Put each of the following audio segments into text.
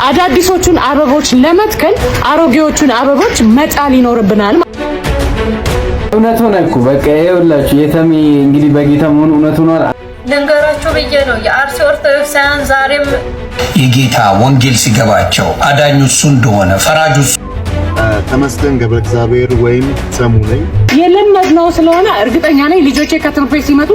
አዳዲሶቹን አበቦች ለመትከል አሮጌዎቹን አበቦች መጣል ይኖርብናል። እውነት ሆነ እኮ በቃ ይኸውላችሁ የተሚ እንግዲህ በጌታ መሆኑ እውነት ሆኗል። ልንገራችሁ ብዬ ነው። የአርሲ ኦርቶዶክሳውያን ዛሬም የጌታ ወንጌል ሲገባቸው አዳኙ እሱ እንደሆነ ፈራጁ ተመስገን ገብረ እግዚአብሔር ወይም ሰሙ ነኝ። የለመድነው ስለሆነ እርግጠኛ ነኝ ልጆቼ ከትምህርት ቤት ሲመጡ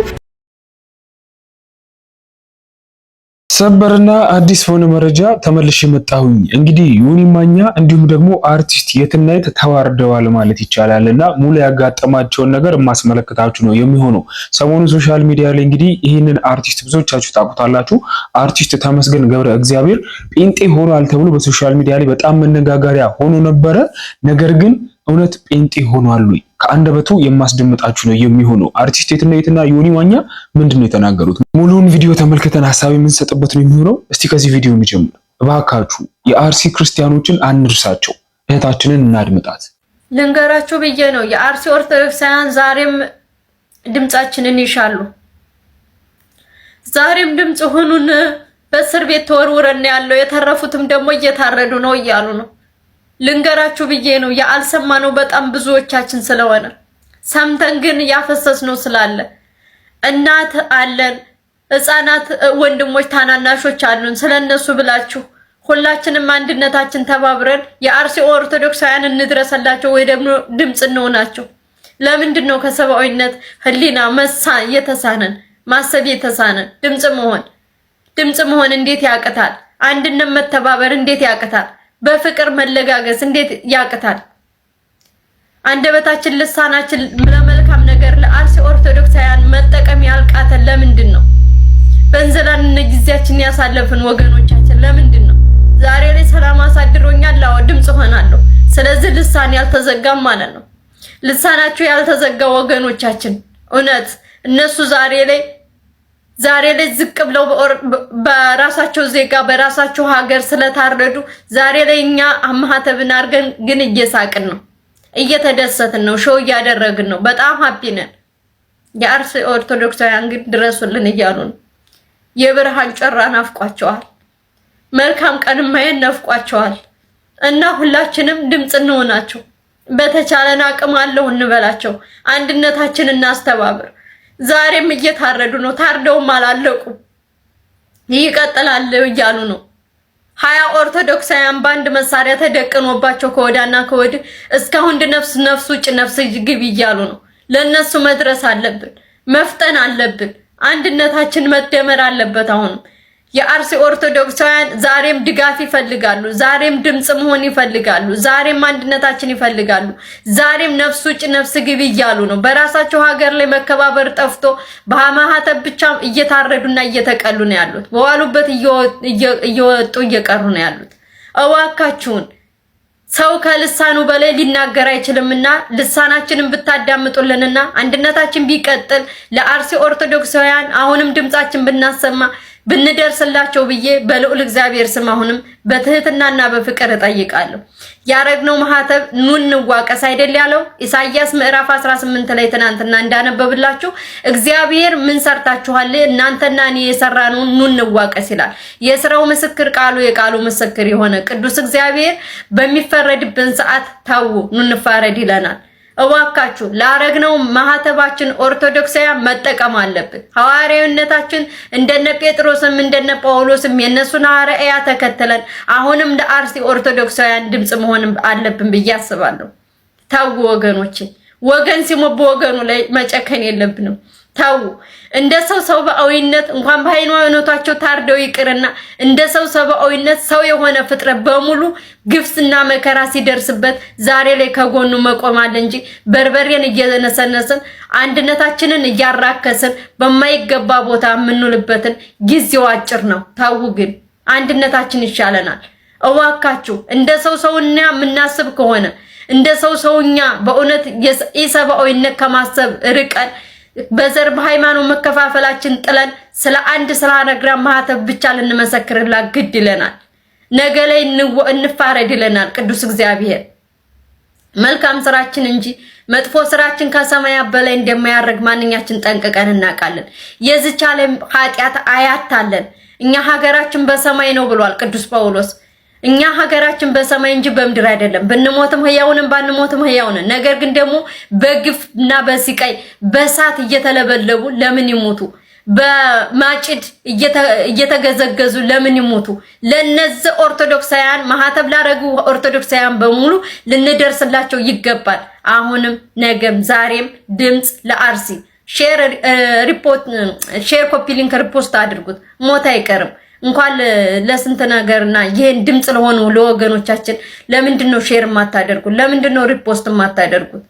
ሰበርና አዲስ ሆነ መረጃ ተመልሼ መጣሁኝ። እንግዲህ ዮኒ ማኛ እንዲሁም ደግሞ አርቲስት የትናየት ተዋርደዋል ማለት ይቻላልና ሙሉ ያጋጠማቸውን ነገር ማስመለከታችሁ ነው የሚሆነው። ሰሞኑን ሶሻል ሚዲያ ላይ እንግዲህ ይህንን አርቲስት ብዙዎቻችሁ ታውቁታላችሁ። አርቲስት ተመስገን ገብረ እግዚአብሔር ጴንጤ ሆኗል ተብሎ በሶሻል ሚዲያ ላይ በጣም መነጋገሪያ ሆኖ ነበረ። ነገር ግን እውነት ጴንጤ ሆኗል ወይ? ከአንደበቱ የማስደምጣችሁ ነው የሚሆነው። አርቲስት የትናየትና ዮኒ ማኛ ምንድነው የተናገሩት? ሙሉውን ቪዲዮ ተመልክተን ሐሳብ የምንሰጥበት ነው የሚሆነው። እስቲ ከዚህ ቪዲዮ እንጀምር። እባካችሁ የአርሲ ክርስቲያኖችን አንርሳቸው፣ እህታችንን እናድምጣት። ልንገራችሁ ብዬ ነው። የአርሲ ኦርቶዶክሳውያን ዛሬም ድምጻችንን ይሻሉ። ዛሬም ድምጽ ሁኑን። በእስር ቤት ተወርውረን ያለው የተረፉትም ደግሞ እየታረዱ ነው እያሉ ነው። ልንገራችሁ ብዬ ነው። ያልሰማነው በጣም ብዙዎቻችን ስለሆነ ሰምተን ግን ያፈሰስነው ስላለ እናት አለን፣ ህፃናት ወንድሞች ታናናሾች አሉን። ስለነሱ ብላችሁ ሁላችንም አንድነታችን ተባብረን የአርሲ ኦርቶዶክሳውያን እንድረሰላቸው ወይ ደግሞ ድምጽ እንሆናቸው። ለምንድን ነው ከሰብአዊነት ህሊና የተሳነን ማሰብ የተሳነን? ድምጽ መሆን እንዴት ያቅታል? አንድነት መተባበር እንዴት ያቅታል? በፍቅር መለጋገስ እንዴት ያቅታል? አንደበታችን ልሳናችን ለመልካም ነገር ለአርሲ ኦርቶዶክሳውያን መጠቀም ያልቃተን ለምንድን ነው? በእንዘላን ጊዜያችን ያሳለፍን ወገኖቻችን ለምንድን ነው? ዛሬ ላይ ሰላም አሳድሮኛል፣ አዎ ድምጽ ሆናለሁ። ስለዚህ ልሳን ያልተዘጋም ማለት ነው። ልሳናችሁ ያልተዘጋ ወገኖቻችን እውነት እነሱ ዛሬ ላይ ዝቅ ብለው በራሳቸው ዜጋ በራሳቸው ሀገር ስለታረዱ ዛሬ ላይ እኛ ማህተብን አድርገን ግን እየሳቅን ነው፣ እየተደሰትን ነው፣ ሾው እያደረግን ነው። በጣም ሃፒ ነን። የአርሲ ኦርቶዶክሳውያን ግን ድረሱልን እያሉ ነው። የብርሃን ጨራ ናፍቋቸዋል። መልካም ቀን ማየት ናፍቋቸዋል። እና ሁላችንም ድምጽ እንሆናቸው። በተቻለን አቅም አለው እንበላቸው። አንድነታችንን እናስተባብር። ዛሬም እየታረዱ ነው። ታርደውም አላለቁም፣ ይቀጥላል እያሉ ነው። 20 ኦርቶዶክሳውያን በአንድ መሳሪያ ተደቅኖባቸው ከወዳና ከወዲህ እስካሁን ነፍስ ውጭ ነፍስ ግቢ እያሉ ነው። ለነሱ መድረስ አለብን፣ መፍጠን አለብን። አንድነታችን መደመር አለበት። አሁንም የአርሲ ኦርቶዶክሳውያን ዛሬም ድጋፍ ይፈልጋሉ። ዛሬም ድምጽ መሆን ይፈልጋሉ። ዛሬም አንድነታችን ይፈልጋሉ። ዛሬም ነፍስ ውጭ ነፍስ ግቢ እያሉ ነው። በራሳቸው ሀገር ላይ መከባበር ጠፍቶ በማህተብ ብቻ እየታረዱና እየተቀሉ ነው ያሉት። በዋሉበት እየወጡ እየቀሩ ነው ያሉት። እዋካችሁን ሰው ከልሳኑ በላይ ሊናገር አይችልምና ልሳናችንን ብታዳምጡልንና አንድነታችን ቢቀጥል ለአርሲ ኦርቶዶክሳውያን አሁንም ድምጻችን ብናሰማ ብንደርስላቸው ብዬ በልዑል እግዚአብሔር ስም አሁንም በትህትናና በፍቅር እጠይቃለሁ። ያረግነው ማህተብ ኑ እንዋቀስ አይደል ያለው ኢሳይያስ ምዕራፍ 18 ላይ ትናንትና እንዳነበብላችሁ እግዚአብሔር ምን ሰርታችኋል እናንተና እኔ የሰራነው ኑ እንዋቀስ ይላል። የሥራው ምስክር ቃሉ የቃሉ ምስክር የሆነ ቅዱስ እግዚአብሔር በሚፈረድብን ሰዓት ታው ኑ እንፋረድ ይለናል። እዋካችሁ ላረግነው ማህተባችን ኦርቶዶክሳውያን መጠቀም አለብን። ሐዋርያዊነታችን እንደነ ጴጥሮስም እንደነ ጳውሎስም የነሱን አርአያ ተከተለን አሁንም ለአርሲ ኦርቶዶክሳውያን ድምጽ መሆን አለብን ብዬ አስባለሁ። ታው ወገኖቼ፣ ወገን ሲሞት በወገኑ ላይ መጨከን የለብንም። ታው እንደ ሰው ሰብአዊነት እንኳን በሃይማኖታቸው ታርደው ይቅርና እንደ ሰው ሰብአዊነት ሰው የሆነ ፍጥረት በሙሉ ግፍና መከራ ሲደርስበት ዛሬ ላይ ከጎኑ መቆም አለ እንጂ በርበሬን እየነሰነስን አንድነታችንን እያራከስን በማይገባ ቦታ የምንውልበትን ጊዜው አጭር ነው። ታው ግን አንድነታችን ይሻለናል። እዋካችሁ እንደ ሰውኛ የምናስብ ከሆነ እንደ ሰውኛ በእውነት የሰብአዊነት ከማሰብ ርቀን በዘር በሃይማኖት መከፋፈላችን ጥለን ስለ አንድ ስራ ነግራ ማህተብ ብቻ ልንመሰክርላት ግድ ይለናል። ነገ ላይ እንፋረድ ይለናል ቅዱስ እግዚአብሔር። መልካም ስራችን እንጂ መጥፎ ስራችን ከሰማይ በላይ እንደማያርግ ማንኛችን ጠንቅቀን እናውቃለን። የዚች ዓለም ኃጢያት አያታለን። እኛ ሀገራችን በሰማይ ነው ብሏል ቅዱስ ጳውሎስ። እኛ ሀገራችን በሰማይ እንጂ በምድር አይደለም። ብንሞትም ህያውንም ባንሞትም ህያውንን። ነገር ግን ደግሞ በግፍና በስቃይ በሳት እየተለበለቡ ለምን ይሞቱ? በማጭድ እየተገዘገዙ ለምን ይሞቱ? ለነዚህ ኦርቶዶክሳውያን ማህተብ ላረጉ ኦርቶዶክሳውያን በሙሉ ልንደርስላቸው ይገባል። አሁንም ነገም ዛሬም ድምጽ ለአርሲ ሼር ኮፒ ሊንክ ሪፖስት አድርጉት። ሞት አይቀርም። እንኳን ለስንት ነገርና ይሄን ድምጽ ለሆኑ ለወገኖቻችን ለምንድነው ሼር የማታደርጉት? ለምንድነው ሪፖስት የማታደርጉት?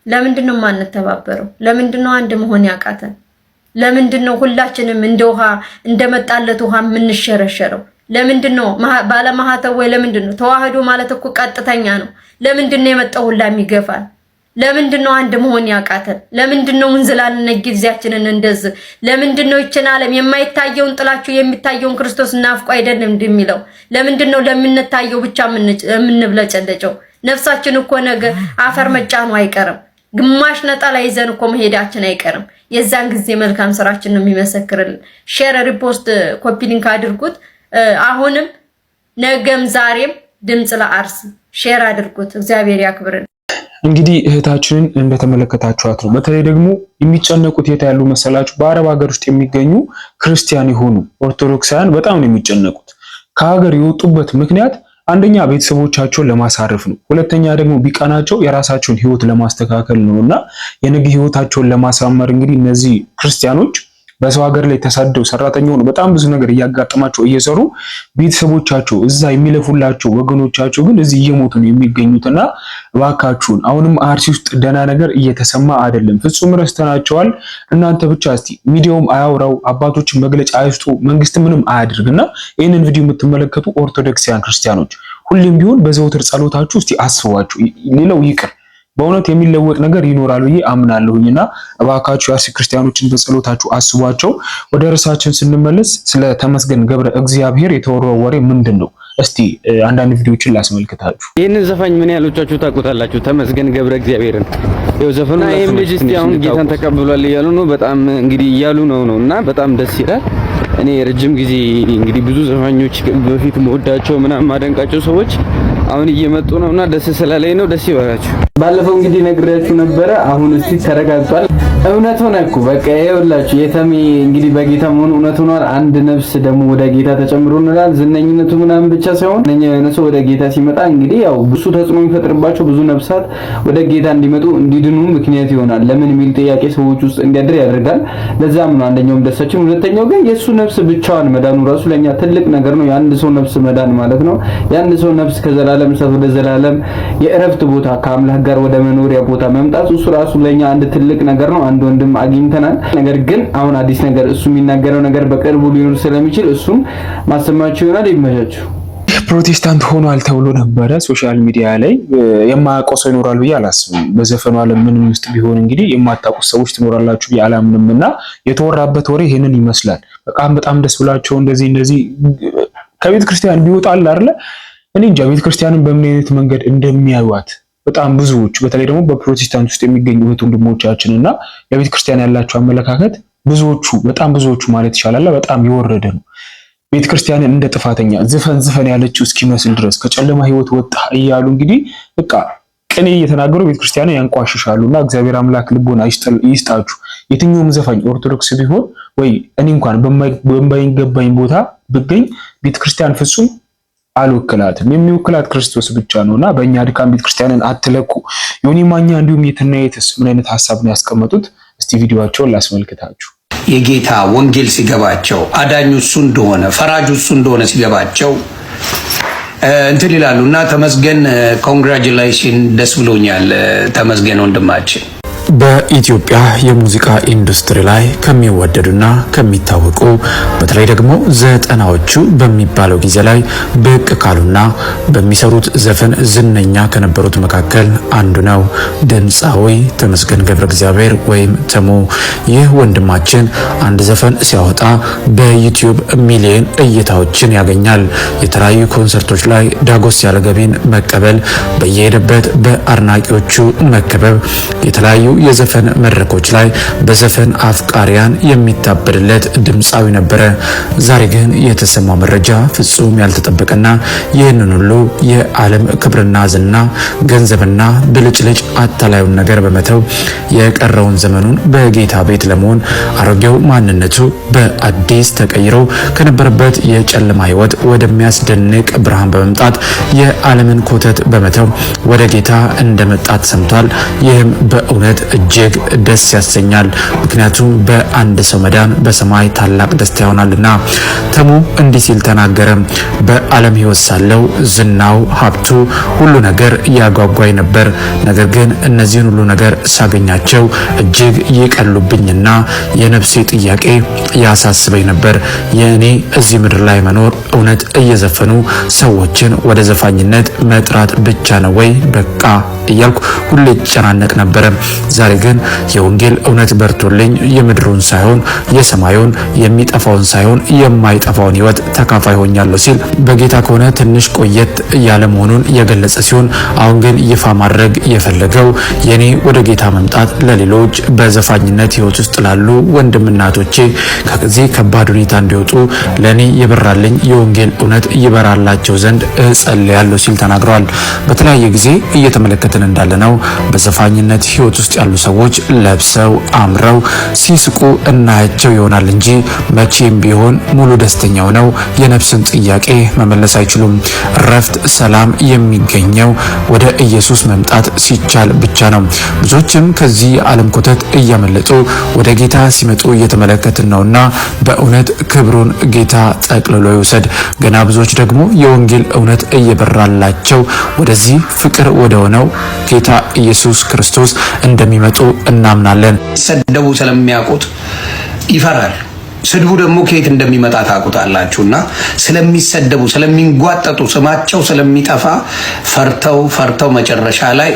ለምንድነው ማንተባበረው? ለምንድነው አንድ መሆን ያቃተን? ለምንድነው ሁላችንም እንደ ውሃ እንደመጣለት ውሃ የምንሸረሸረው? ለምንድነው ባለማህተብ ወይ ለምንድነው? ተዋህዶ ማለት እኮ ቀጥተኛ ነው። ለምንድነው የመጣው ሁላ የሚገፋል? ለምንድነው አንድ መሆን ያቃተን? ለምንድነው እንዝላልነት ጊዜያችንን እንደዚህ? ለምንድነው ይችን ዓለም የማይታየውን ጥላችሁ የሚታየውን ክርስቶስ ናፍቆ አይደለም እንደሚለው? ለምንድነው ለምንታየው ብቻ የምንብለጨለጨው? ነፍሳችን እኮ ነገ አፈር መጫኑ አይቀርም። ግማሽ ነጠላ ይዘን እኮ መሄዳችን አይቀርም። የዛን ጊዜ መልካም ስራችን ነው የሚመሰክርልን። ሼር ሪፖስት ኮፒ ሊንክ አድርጉት። አሁንም ነገም ዛሬም ድምጽ ለአርሲ ሼር አድርጉት። እግዚአብሔር ያክብርን። እንግዲህ እህታችንን እንደተመለከታችኋት ነው። በተለይ ደግሞ የሚጨነቁት የት ያሉ መሰላችሁ? በአረብ ሀገር ውስጥ የሚገኙ ክርስቲያን የሆኑ ኦርቶዶክሳውያን በጣም ነው የሚጨነቁት። ከሀገር የወጡበት ምክንያት አንደኛ ቤተሰቦቻቸውን ለማሳረፍ ነው። ሁለተኛ ደግሞ ቢቀናቸው የራሳቸውን ህይወት ለማስተካከል ነውና የነገ ህይወታቸውን ለማሳመር እንግዲህ እነዚህ ክርስቲያኖች በሰው ሀገር ላይ ተሰደው ሰራተኛ ሆነው በጣም ብዙ ነገር እያጋጠማቸው እየሰሩ ቤተሰቦቻቸው እዛ የሚለፉላቸው ወገኖቻቸው ግን እዚህ እየሞቱ ነው የሚገኙትና እባካችሁን አሁንም አርሲ ውስጥ ደህና ነገር እየተሰማ አይደለም። ፍጹም ረስተናቸዋል። እናንተ ብቻ እስቲ ሚዲያውም አያውራው፣ አባቶችን መግለጫ አይስጡ፣ መንግስት ምንም አያድርግና ይህንን ቪዲዮ የምትመለከቱ ኦርቶዶክሳውያን ክርስቲያኖች ሁሌም ቢሆን በዘውትር ጸሎታችሁ እስቲ አስቧቸው። ሌላው ይቅር በእውነት የሚለወጥ ነገር ይኖራል ብዬ አምናለሁኝና እባካችሁ የአርሲ ክርስቲያኖችን በጸሎታችሁ አስቧቸው። ወደ ርዕሳችን ስንመለስ ስለ ተመስገን ገብረ እግዚአብሔር የተወራው ወሬ ምንድነው? እስቲ አንዳንድ ቪዲዮዎችን ላስመልክታችሁ። ይህንን ዘፋኝ ምን ያህሎቻችሁ ታውቁታላችሁ? ተመስገን ገብረ እግዚአብሔር ነው ዘፈኑ። ይሄም ልጅ እስቲ አሁን ጌታን ተቀብሏል እያሉ ነው። በጣም እንግዲህ እያሉ ነውና በጣም ደስ ይላል። እኔ ረጅም ጊዜ እንግዲህ ብዙ ዘፋኞች በፊት መወዳቸው ምናምን ማደንቃቸው ሰዎች አሁን እየመጡ ነውና ደስ ስላለኝ ነው። ደስ ይበላችሁ። ባለፈው እንግዲህ ነግሬያችሁ ነበረ። አሁን እስቲ ተረጋግጧል። እውነት ሆነ እኮ በቃ ይኸውላችሁ የተሜ እንግዲህ በጌታ መሆኑ እውነት ሆኗል። አንድ ነፍስ ደግሞ ወደ ጌታ ተጨምሮናል። ዝነኝነቱ ምናምን ብቻ ሳይሆን የሆነ ሰው ወደ ጌታ ሲመጣ እንግዲህ ያው ብዙ ተጽዕኖ የሚፈጥርባቸው ብዙ ነፍሳት ወደ ጌታ እንዲመጡ እንዲድኑ ምክንያት ይሆናል። ለምን የሚል ጥያቄ ሰዎች ውስጥ እንዲያድር ያደርጋል። ለዛም ነው አንደኛውም ደሳችን፣ ሁለተኛው ግን የሱ ነፍስ ብቻዋን መዳኑ ራሱ ለኛ ትልቅ ነገር ነው። የአንድ ሰው ነፍስ መዳን ማለት ነው የአንድ ሰው ነፍስ ከዘላለም እሳት ወደ ዘላለም የእረፍት ቦታ ከአምላክ ጋር ወደ መኖሪያ ቦታ መምጣት እሱ ራሱ ለኛ አንድ ትልቅ ነገር ነው። አንድ ወንድም አግኝተናል። ነገር ግን አሁን አዲስ ነገር እሱ የሚናገረው ነገር በቅርቡ ሊኖር ስለሚችል እሱም ማሰማችሁ ይሆናል። ይመቻችሁ። ፕሮቴስታንት ሆኗል ተብሎ ነበረ ሶሻል ሚዲያ ላይ። የማያውቀው ሰው ይኖራል ብዬ አላስብም። በዘፈኑ ዓለም ምንም ውስጥ ቢሆን እንግዲህ የማታውቁት ሰዎች ትኖራላችሁ ብዬ አላምንምና የተወራበት ወሬ ይሄንን ይመስላል። በጣም ደስ ብላቸው እንደዚህ ከቤተ ክርስቲያን ቢወጣል አይደለ? እኔ እንጃ ቤተ ክርስቲያንን በምን አይነት መንገድ እንደሚያዩት በጣም ብዙዎች በተለይ ደግሞ በፕሮቴስታንት ውስጥ የሚገኙ እህት ወንድሞቻችን እና ለቤተ ክርስቲያን ያላቸው አመለካከት በጣም ብዙዎቹ ማለት ይቻላል በጣም የወረደ ነው። ቤተ ክርስቲያንን እንደ ጥፋተኛ ዝፈን ያለችው እስኪመስል ድረስ ከጨለማ ህይወት ወጣ እያሉ እንግዲህ በቃ ቅኔ እየተናገሩ ቤተ ክርስቲያንን ያንቋሽሻሉና እግዚአብሔር አምላክ ልቦና ይስጣችሁ። የትኛውም ዘፋኝ ኦርቶዶክስ ቢሆን ወይ እኔ እንኳን በማይገባኝ ቦታ ብገኝ ቤተ ክርስቲያን ፍጹም አልወክላትም። የሚወክላት ክርስቶስ ብቻ ነውና በእኛ ድካም ቤተክርስቲያንን አትለኩ። ዮኒ ማኛ እንዲሁም የትናየትስ ምን አይነት ሐሳብ ነው ያስቀመጡት? እስቲ ቪዲዮአቸውን ላስመልክታችሁ። የጌታ ወንጌል ሲገባቸው አዳኙ እሱ እንደሆነ ፈራጁ እሱ እንደሆነ ሲገባቸው እንትን ይላሉና ተመስገን ኮንግራቹሌሽን፣ ደስ ብሎኛል ተመስገን ወንድማችን። በኢትዮጵያ የሙዚቃ ኢንዱስትሪ ላይ ከሚወደዱና ከሚታወቁ በተለይ ደግሞ ዘጠናዎቹ በሚባለው ጊዜ ላይ ብቅ ካሉና በሚሰሩት ዘፈን ዝነኛ ከነበሩት መካከል አንዱ ነው ድምፃዊ ተመስገን ገብረ እግዚአብሔር ወይም ተሙ። ይህ ወንድማችን አንድ ዘፈን ሲያወጣ በዩቲዩብ ሚሊዮን እይታዎችን ያገኛል። የተለያዩ ኮንሰርቶች ላይ ዳጎስ ያለ ገቢን መቀበል፣ በየሄደበት በአድናቂዎቹ መከበብ፣ የተለያዩ የዘፈን መድረኮች ላይ በዘፈን አፍቃሪያን የሚታበድለት ድምፃዊ ነበረ። ዛሬ ግን የተሰማው መረጃ ፍጹም ያልተጠበቀና ይህንን ሁሉ የዓለም ክብርና ዝና ገንዘብና ብልጭልጭ አታላዩን ነገር በመተው የቀረውን ዘመኑን በጌታ ቤት ለመሆን አሮጌው ማንነቱ በአዲስ ተቀይሮ ከነበረበት የጨለማ ህይወት ወደሚያስደንቅ ብርሃን በመምጣት የዓለምን ኮተት በመተው ወደ ጌታ እንደመጣት ሰምቷል። ይህም በእውነት እጅግ ደስ ያሰኛል። ምክንያቱም በአንድ ሰው መዳን በሰማይ ታላቅ ደስታ ይሆናልና። ተሙ እንዲህ ሲል ተናገረ። በዓለም ህይወት ሳለው ዝናው፣ ሀብቱ፣ ሁሉ ነገር ያጓጓኝ ነበር። ነገር ግን እነዚህን ሁሉ ነገር ሳገኛቸው እጅግ ይቀሉብኝና የነፍሴ ጥያቄ ያሳስበኝ ነበር። የእኔ እዚህ ምድር ላይ መኖር እውነት እየዘፈኑ ሰዎችን ወደ ዘፋኝነት መጥራት ብቻ ነው ወይ? በቃ እያልኩ ሁሌ ጨናነቅ ነበር። ዛሬ ግን የወንጌል እውነት በርቶልኝ የምድሩን ሳይሆን የሰማዩን የሚጠፋውን ሳይሆን የማይጠፋውን ህይወት ተካፋይ ሆኛለሁ ሲል በጌታ ከሆነ ትንሽ ቆየት ያለ መሆኑን የገለጸ ሲሆን አሁን ግን ይፋ ማድረግ የፈለገው የኔ ወደ ጌታ መምጣት ለሌሎች በዘፋኝነት ህይወት ውስጥ ላሉ ወንድምናቶቼ ከዚህ ከባድ ሁኔታ እንዲወጡ ለኔ የበራልኝ የወንጌል እውነት ይበራላቸው ዘንድ እጸልያለሁ ሲል ተናግሯል። በተለያየ ጊዜ እየተመለከትን እንዳለነው በዘፋኝነት ህይወት ውስጥ ያሉ ሰዎች ለብሰው አምረው ሲስቁ እናያቸው ይሆናል እንጂ መቼም ቢሆን ሙሉ ደስተኛው ነው የነፍስን ጥያቄ መመለስ አይችሉም። ረፍት፣ ሰላም የሚገኘው ወደ ኢየሱስ መምጣት ሲቻል ብቻ ነው። ብዙዎችም ከዚህ ዓለም ኮተት እያመለጡ ወደ ጌታ ሲመጡ እየተመለከትን ነውና በእውነት ክብሩን ጌታ ጠቅልሎ ይውሰድ። ገና ብዙዎች ደግሞ የወንጌል እውነት እየበራላቸው ወደዚህ ፍቅር ወደ ሆነው ጌታ ኢየሱስ ክርስቶስ እንደሚመጡ እናምናለን። ሰደቡ ስለሚያውቁት ይፈራል። ስድቡ ደግሞ ከየት እንደሚመጣ ታውቁታላችሁና ስለሚሰደቡ ስለሚንጓጠጡ ስማቸው ስለሚጠፋ ፈርተው መጨረሻ ላይ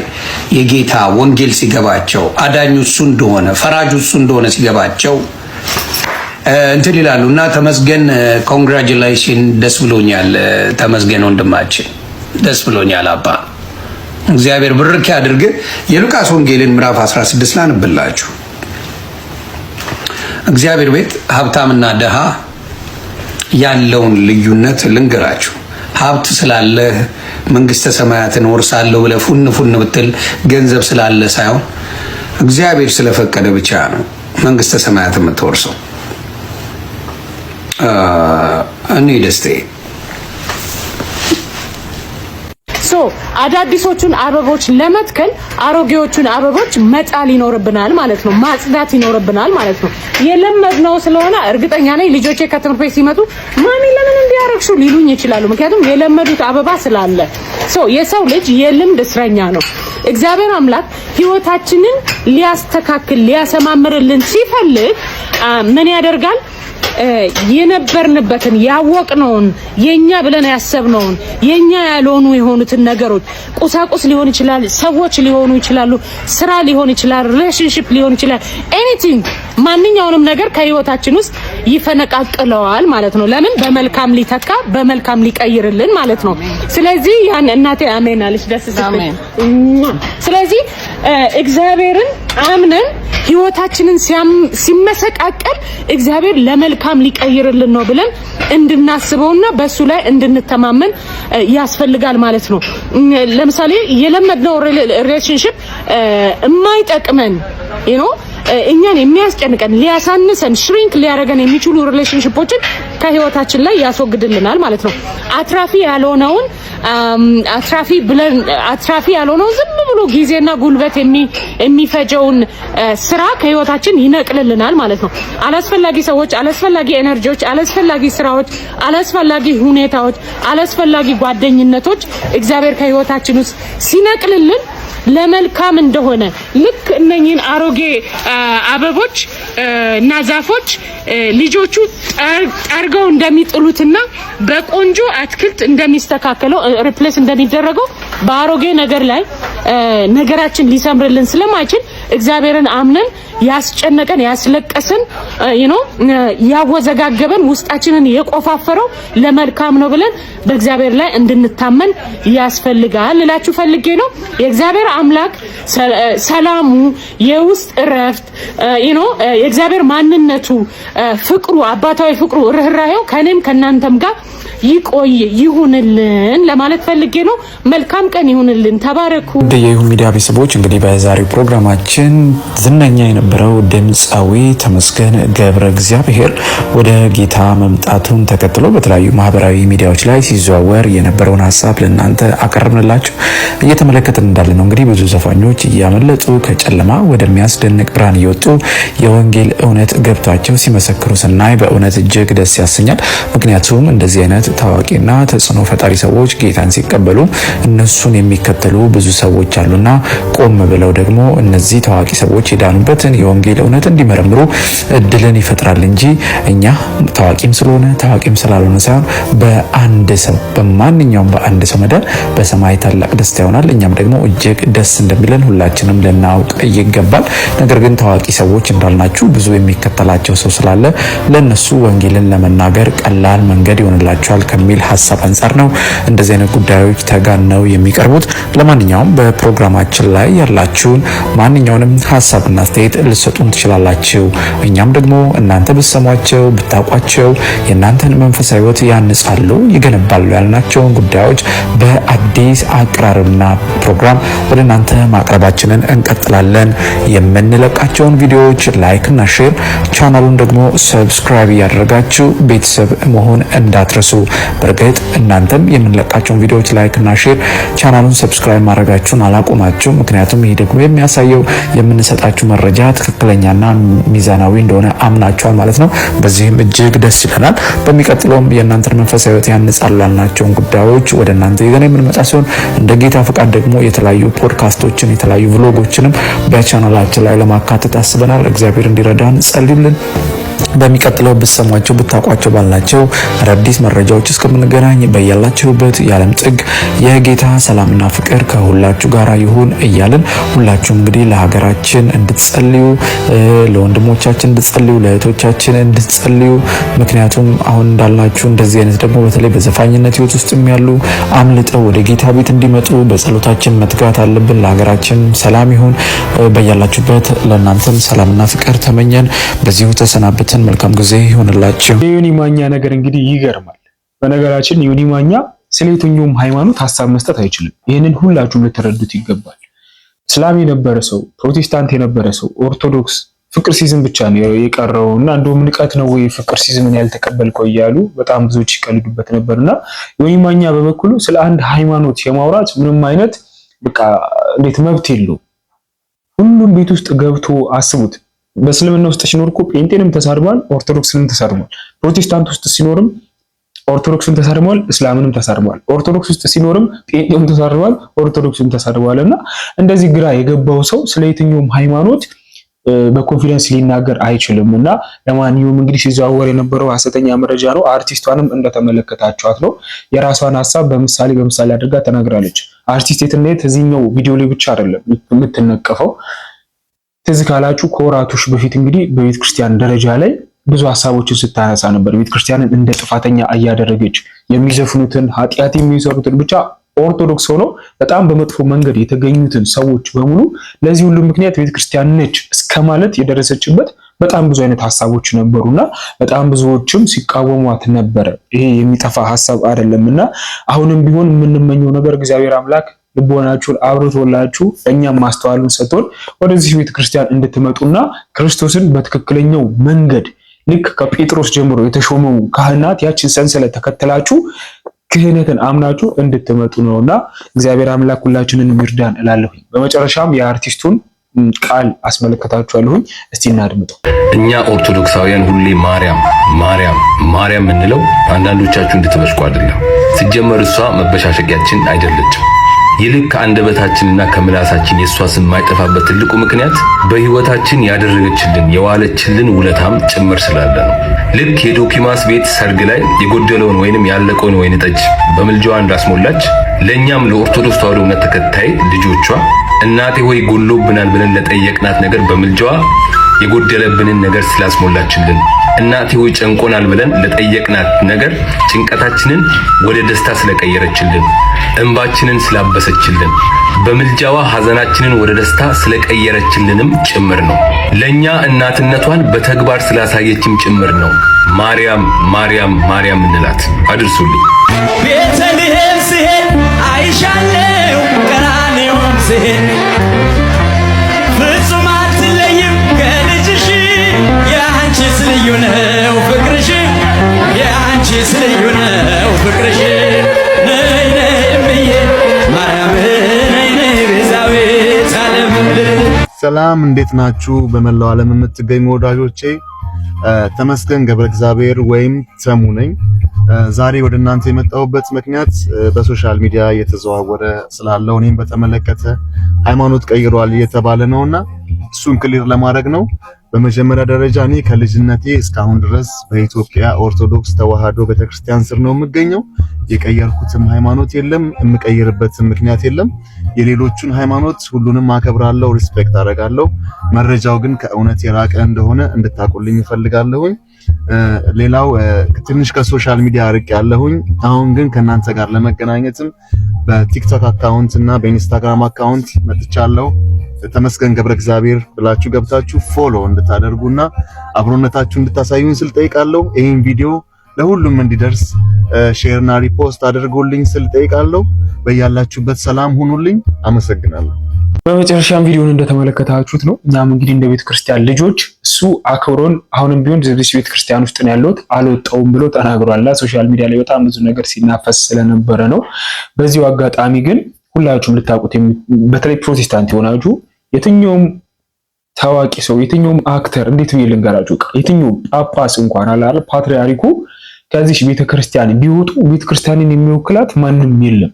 የጌታ ወንጌል ሲገባቸው አዳኙ እሱ እንደሆነ ፈራጁ እሱ እንደሆነ ሲገባቸው እንትን ይላሉ እና ተመስገን ኮንግራቹሌሽን ደስ ብሎኛል። ተመስገን ወንድማችን ደስ ብሎኛል። አባ እግዚአብሔር ብርክ ያድርግ። የሉቃስ ወንጌልን ምዕራፍ 16 ላንብላችሁ። እግዚአብሔር ቤት ሀብታምና ደሃ ያለውን ልዩነት ልንገራችሁ። ሀብት ስላለ መንግስተ ሰማያትን ወርሳለሁ ብለህ ፉን ብትል ገንዘብ ስላለ ሳይሆን እግዚአብሔር ስለፈቀደ ብቻ ነው መንግስተ ሰማያት የምትወርሰው። እኔ ደስቴ አዳዲሶቹን አበቦች ለመትከል አሮጌዎቹን አበቦች መጣል ይኖርብናል ማለት ነው። ማጽዳት ይኖርብናል ማለት ነው። የለመድነው ስለሆነ እርግጠኛ ነኝ ልጆቼ ከትምህርት ቤት ሲመጡ ማሚ ለምን እንዲያረግሹ ሊሉኝ ይችላሉ። ምክንያቱም የለመዱት አበባ ስላለ። የሰው ልጅ የልምድ እስረኛ ነው። እግዚአብሔር አምላክ ህይወታችንን ሊያስተካክል ሊያሰማምርልን ሲፈልግ ምን ያደርጋል? የነበርንበትን ያወቅነውን የኛ ብለን ያሰብነውን የኛ ያልሆኑ የሆኑትን ነገሮች ቁሳቁስ ሊሆን ይችላል፣ ሰዎች ሊሆኑ ይችላሉ፣ ስራ ሊሆን ይችላል፣ ሪሌሽንሺፕ ሊሆን ይችላል፣ ኤኒቲንግ ማንኛውንም ነገር ከህይወታችን ውስጥ ይፈነቃቅለዋል ማለት ነው። ለምን? በመልካም ሊተካ በመልካም ሊቀይርልን ማለት ነው። ስለዚህ ያን እናቴ አሜን አለች ደስ ሲል። ስለዚህ እግዚአብሔርን አምነን ህይወታችንን ሲመሰቃቀል እግዚአብሔር ለመልካም ሊቀይርልን ነው ብለን እንድናስበውና በሱ ላይ እንድንተማመን ያስፈልጋል ማለት ነው። ለምሳሌ የለመድነው ሪሌሽንሺፕ የማይጠቅመን እኛን የሚያስጨንቀን ሊያሳንሰን ሽሪንክ ሊያደርገን የሚችሉ ሪሌሽንሺፖችን ከህይወታችን ላይ ያስወግድልናል ማለት ነው። አትራፊ ያልሆነውን ዝም ብሎ ጊዜና ጉልበት የሚፈጀውን ስራ ከህይወታችን ይነቅልልናል ማለት ነው። አላስፈላጊ ሰዎች፣ አላስፈላጊ ኤነርጂዎች፣ አላስፈላጊ ስራዎች፣ አላስፈላጊ ሁኔታዎች፣ አላስፈላጊ ጓደኝነቶች እግዚአብሔር ከህይወታችን ውስጥ ሲነቅልልን ለመልካም እንደሆነ ልክ እነኚህን አሮጌ አበቦች እና ዛፎች ልጆቹ ጠርገው እንደሚጥሉትና በቆንጆ አትክልት እንደሚስተካከለው ሪፕሌስ እንደሚደረገው በአሮጌ ነገር ላይ ነገራችን ሊሰምርልን ስለማይችል እግዚአብሔርን አምነን ያስጨነቀን ያስለቀሰን ያወዘጋገበን ውስጣችንን የቆፋፈረው ለመልካም ነው ብለን በእግዚአብሔር ላይ እንድንታመን ያስፈልጋል እላችሁ ፈልጌ ነው። የእግዚአብሔር አምላክ ሰላሙ የውስጥ እረፍት የእግዚአብሔር ማንነቱ ፍቅሩ አባታዊ ፍቅሩ ርህራሄው ከኔም ከናንተም ጋር ይቆይ ይሁንልን ለማለት ፈልጌ ነው። መልካም ቀን ይሁንልን። ተባረኩ። የይሁን ሚዲያ ቤተሰቦች እንግዲህ በዛሬው ፕሮግራማችን ዝነኛ የነበረው ድምጻዊ ተመስገን ገብረ እግዚአብሔር ወደ ጌታ መምጣቱን ተከትሎ በተለያዩ ማህበራዊ ሚዲያዎች ላይ ሲዘዋወር የነበረውን ሀሳብ ለእናንተ አቀርብንላችሁ እየተመለከትን እንዳለ ነው። እንግዲህ ብዙ ዘፋኞች እያመለጡ ከጨለማ ወደሚያስደንቅ ብርሃን እየወጡ የወንጌል እውነት ገብቷቸው ሲመሰክሩ ስናይ በእውነት እጅግ ደስ ያሰኛል። ምክንያቱም እንደዚህ አይነት ታዋቂና ተጽዕኖ ፈጣሪ ሰዎች ጌታን ሲቀበሉ እነሱን የሚከተሉ ብዙ ሰዎች አሉና ቆም ብለው ደግሞ እነዚህ ታዋቂ ሰዎች የዳኑበትን የወንጌል እውነት እንዲመረምሩ እድልን ይፈጥራል እንጂ እኛ ታዋቂም ስለሆነ ታዋቂም ስላልሆነ ሳይሆን በአንድ ሰው በማንኛውም በአንድ ሰው መዳን በሰማይ ታላቅ ደስታ ይሆናል። እኛም ደግሞ እጅግ ደስ እንደሚለን ሁላችንም ልናውቅ ይገባል። ነገር ግን ታዋቂ ሰዎች እንዳልናችሁ ብዙ የሚከተላቸው ሰው ስላለ ለነሱ ወንጌልን ለመናገር ቀላል መንገድ ይሆንላቸዋል ከሚል ሐሳብ አንፃር ነው እንደዚህ አይነት ጉዳዮች ተጋነው የሚቀርቡት። ለማንኛውም በፕሮግራማችን ላይ ያላችሁን ማንኛውንም ሐሳብና አስተያየት ልትሰጡን ትችላላችሁ። እኛም ደግሞ እናንተ ብትሰሟቸው ብታውቋቸው የእናንተን መንፈሳዊ ሕይወት ያንጻሉ ይገነባሉ ያልናቸውን ጉዳዮች በአዲስ አቀራረብና ፕሮግራም ወደ እናንተ ማቅረባችንን እንቀጥላለን። የምንለቃቸውን ቪዲዮዎች ላይክ እና ሼር ቻናሉን ደግሞ ሰብስክራይብ ያደረጋችሁ ቤተሰብ መሆን እንዳትረሱ። በርግጥ እናንተም የምንለቃቸውን ቪዲዮዎች ላይክ እና ሼር ቻናሉን ሰብስክራይብ ማድረጋችሁን አላቆማችሁ። ምክንያቱም ይሄ ደግሞ የሚያሳየው የምንሰጣችሁ መረጃ ትክክለኛና ሚዛናዊ እንደሆነ አምናችኋል ማለት ነው። በዚህም እጅግ ደስ ይለናል። በሚቀጥለውም የእናንተን መንፈሳዊ ሕይወት ያንጻሉ ያልናቸውን ጉዳዮች ወደ እናንተ ይዘን የምንመጣ ሲሆን እንደ ጌታ ፈቃድ ደግሞ የተለያዩ ፖድካስቶችን የተለያዩ ቭሎጎችንም በቻናላችን ላይ ለማካተት አስበናል። እግዚአብሔር እንዲረዳን ጸልዩልን። በሚቀጥለው ብትሰሟቸው ብታውቋቸው ባልናቸው አዳዲስ መረጃዎች እስከምንገናኝ በያላችሁበት የዓለም ጥግ የጌታ ሰላምና ፍቅር ከሁላችሁ ጋር ይሁን እያልን ሁላችሁም እንግዲህ ለሀገራችን እንድትጸልዩ፣ ለወንድሞቻችን እንድትጸልዩ፣ ለእህቶቻችን እንድትጸልዩ። ምክንያቱም አሁን እንዳልናችሁ እንደዚህ አይነት ደግሞ በተለይ በዘፋኝነት ህይወት ውስጥ ያሉ አምልጠው ወደ ጌታ ቤት እንዲመጡ በጸሎታችን መትጋት አለብን። ለሀገራችን ሰላም ይሁን። በያላችሁበት ለእናንተም ሰላምና ፍቅር ተመኘን። በዚሁ ተሰናብተን መልካም ጊዜ ይሆንላችሁ። የዮኒ ማኛ ነገር እንግዲህ ይገርማል። በነገራችን ዮኒ ማኛ ስለ የትኛውም ሃይማኖት ሀሳብ መስጠት አይችልም። ይህንን ሁላችሁም ልትረዱት ይገባል። እስላም የነበረ ሰው፣ ፕሮቴስታንት የነበረ ሰው፣ ኦርቶዶክስ ፍቅር ሲዝም ብቻ ነው የቀረው እና እንደውም ንቀት ነው ወይ ፍቅር ሲዝምን ያልተቀበልከው እያሉ በጣም ብዙዎች ይቀልዱበት ነበርና ዮኒ ማኛ በበኩሉ ስለ አንድ ሃይማኖት የማውራት ምንም አይነት በቃ እንዴት መብት የለው። ሁሉም ቤት ውስጥ ገብቶ አስቡት። በእስልምና ውስጥ ሲኖር እኮ ጴንጤንም ተሳድቧል፣ ኦርቶዶክስንም ተሳድቧል። ፕሮቴስታንት ውስጥ ሲኖርም ኦርቶዶክስን ተሳድቧል፣ እስላምንም ተሳድቧል። ኦርቶዶክስ ውስጥ ሲኖርም ጴንጤም ተሳድቧል፣ ኦርቶዶክስን ተሳድቧልና እንደዚህ ግራ የገባው ሰው ስለ የትኛውም ሃይማኖት በኮንፊደንስ ሊናገር አይችልም። እና ለማንኛውም እንግዲህ ሲዘዋወር የነበረው ሐሰተኛ መረጃ ነው። አርቲስቷንም እንደተመለከታችኋት ነው የራሷን ሐሳብ በምሳሌ አድርጋ ተናግራለች። አርቲስት የትነት እዚህኛው ቪዲዮ ላይ ብቻ አይደለም የምትነቀፈው። ትዝ ካላችሁ ከወራቶች በፊት እንግዲህ በቤተ ክርስቲያን ደረጃ ላይ ብዙ ሐሳቦችን ስታነሳ ነበር። ቤተ ክርስቲያንን እንደ ጥፋተኛ እያደረገች የሚዘፍኑትን ኃጢአት የሚሰሩትን ብቻ ኦርቶዶክስ ሆኖ በጣም በመጥፎ መንገድ የተገኙትን ሰዎች በሙሉ ለዚህ ሁሉ ምክንያት ቤተ ክርስቲያን ነች እስከማለት የደረሰችበት በጣም ብዙ አይነት ሐሳቦች ነበሩና በጣም ብዙዎችም ሲቃወሟት ነበረ። ይሄ የሚጠፋ ሐሳብ አይደለምና አሁንም ቢሆን የምንመኘው ነገር እግዚአብሔር አምላክ ልቦናችሁን አብርቶላችሁ እኛም ማስተዋሉን ሰጥቶን ወደዚህ ቤተ ክርስቲያን እንድትመጡና ክርስቶስን በትክክለኛው መንገድ ልክ ከጴጥሮስ ጀምሮ የተሾመው ካህናት ያችን ሰንሰለት ተከትላችሁ ክህነትን አምናችሁ እንድትመጡ ነውና እግዚአብሔር አምላክ ሁላችንን ይርዳን እላለሁ። በመጨረሻም የአርቲስቱን ቃል አስመለከታችኋለሁኝ። እስቲ እናድምጠው። እኛ ኦርቶዶክሳውያን ሁሌ ማርያም ማርያም ማርያም የምንለው አንዳንዶቻችሁ እንድትበሽቁ አይደለም። ሲጀመር እሷ መበሻሸቂያችን አይደለችም። ይልቅ ከአንደበታችንና ከምላሳችን የእሷ ስም የማይጠፋበት ትልቁ ምክንያት በሕይወታችን ያደረገችልን የዋለችልን ውለታም ጭምር ስላለ ነው። ልክ የዶኪማስ ቤት ሰርግ ላይ የጎደለውን ወይንም ያለቀውን ወይን ጠጅ በምልጃዋ እንዳስሞላች ለኛም ለኦርቶዶክስ ተዋሕዶ እምነት ተከታይ ልጆቿ እናቴ ሆይ ጎሎብናል ብለን ለጠየቅናት ነገር በምልጃዋ የጎደለብንን ነገር ስላስሞላችልን፣ እናቴ ሆይ ጨንቆናል ብለን ለጠየቅናት ነገር ጭንቀታችንን ወደ ደስታ ስለቀየረችልን፣ እንባችንን ስላበሰችልን፣ በምልጃዋ ሐዘናችንን ወደ ደስታ ስለቀየረችልንም ጭምር ነው። ለኛ እናትነቷን በተግባር ስላሳየችም ጭምር ነው። ማርያም ማርያም ማርያም እንላት። አድርሱልኝ። ቤተልሔም ስሄድ አይሻለው ቀራንዮም ስሄድ ፍጹም አትለይም ከልጅሽ የአንቺስ ልዩ ነው ፍቅርሽ የአንቺስ ልዩ ነው ፍቅርሽ ነይ ነይ እምዬ ማርያም ነይ ነይ ቤዛዊተ ዓለም። ሰላም እንዴት ናችሁ? በመላው ዓለም የምትገኙ ወዳጆቼ ተመስገን ገብረ እግዚአብሔር ወይም ተሙ ነኝ። ዛሬ ወደ እናንተ የመጣሁበት ምክንያት በሶሻል ሚዲያ እየተዘዋወረ ስላለው እኔም በተመለከተ ሃይማኖት ቀይሯል እየተባለ ነውና እሱን ክሊር ለማድረግ ነው። በመጀመሪያ ደረጃ እኔ ከልጅነቴ እስካሁን ድረስ በኢትዮጵያ ኦርቶዶክስ ተዋሕዶ ቤተክርስቲያን ስር ነው የምገኘው። የቀየርኩትም ሃይማኖት የለም፣ የምቀይርበትም ምክንያት የለም። የሌሎቹን ሃይማኖት ሁሉንም አከብራለሁ፣ ሪስፔክት አደርጋለሁ። መረጃው ግን ከእውነት የራቀ እንደሆነ እንድታቁልኝ እፈልጋለሁኝ። ሌላው ትንሽ ከሶሻል ሚዲያ ርቅ ያለሁኝ፣ አሁን ግን ከናንተ ጋር ለመገናኘትም በቲክቶክ አካውንት እና በኢንስታግራም አካውንት መጥቻለሁ። ተመስገን ገብረ እግዚአብሔር ብላችሁ ገብታችሁ ፎሎ እንድታደርጉና አብሮነታችሁ እንድታሳዩን ስል ጠይቃለሁ። ይሄን ቪዲዮ ለሁሉም እንዲደርስ ሼርና ሪፖስት አድርጉልኝ ስል ጠይቃለሁ። በያላችሁበት ሰላም ሁኑልኝ። አመሰግናለሁ። በመጨረሻም ቪዲዮውን እንደተመለከታችሁት ነው። እኛም እንግዲህ እንደ ቤተክርስቲያን ልጆች እሱ አክብሮን አሁንም ቢሆን ዘብዲስ ቤተክርስቲያን ውስጥ ነው ያለሁት አልወጣውም ብሎ ተናግሯልና ሶሻል ሚዲያ ላይ በጣም ብዙ ነገር ሲናፈስ ስለነበረ ነው። በዚሁ አጋጣሚ ግን ሁላችሁም ልታውቁት በተለይ ፕሮቴስታንት የሆናችሁ የትኛውም ታዋቂ ሰው የትኛውም አክተር እንዴት ብዬ ልንገራችሁ፣ የትኛውም ጳጳስ እንኳን አላረ ፓትርያርኩ ከዚህ ቤተክርስቲያን ቢወጡ ቤተክርስቲያንን የሚወክላት ማንም የለም።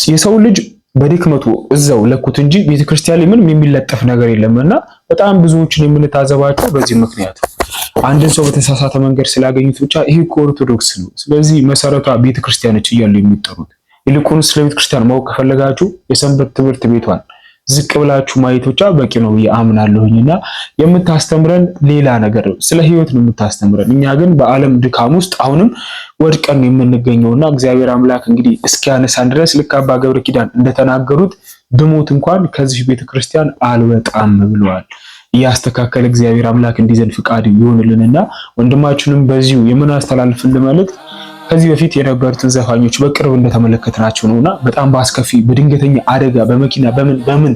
የሰው ልጅ በድክመቱ እዛው ለኩት እንጂ ቤተክርስቲያን ላይ ምንም የሚለጠፍ ነገር የለምና በጣም ብዙዎችን የምንታዘባቸው በዚህ ምክንያት አንድን ሰው በተሳሳተ መንገድ ስላገኙት ብቻ ይሄ ኦርቶዶክስ ነው ስለዚህ መሰረቷ ቤተክርስቲያኖች እያሉ የሚጠሩት። ይልቁንስ ስለ ቤተክርስቲያን ማወቅ ከፈለጋችሁ የሰንበት ትምህርት ቤቷን ዝቅ ብላችሁ ማየት ብቻ በቂ ነው ያምናለሁኝና የምታስተምረን ሌላ ነገር ስለ ህይወት ነው የምታስተምረን። እኛ ግን በዓለም ድካም ውስጥ አሁንም ወድቀን የምንገኘውና እግዚአብሔር አምላክ እንግዲህ እስኪያነሳን ድረስ ልክ አባ ገብረ ኪዳን እንደተናገሩት ብሞት እንኳን ከዚህ ቤተክርስቲያን አልወጣም ብለዋል። ያስተካከለ እግዚአብሔር አምላክ እንዲዘን ፍቃድ ይሁንልንና ወንድማችንም በዚሁ የምናስተላልፍልን መልእክት ከዚህ በፊት የነበሩትን ዘፋኞች በቅርብ እንደተመለከትናቸው ነውና በጣም በአስከፊ በድንገተኛ አደጋ በመኪና በምን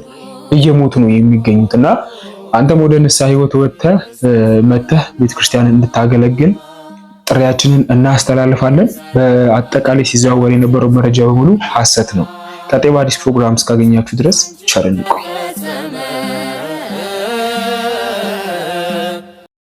እየሞቱ ነው የሚገኙትና አንተም ወደ ንስሐ ህይወት መተህ ቤተክርስቲያንን እንድታገለግል ጥሪያችንን እናስተላልፋለን። በአጠቃላይ ሲዘዋወር የነበረው መረጃ በሙሉ ሐሰት ነው። ቀጣይ በአዲስ ፕሮግራም እስካገኛችሁ ድረስ ቸር እንቆይ።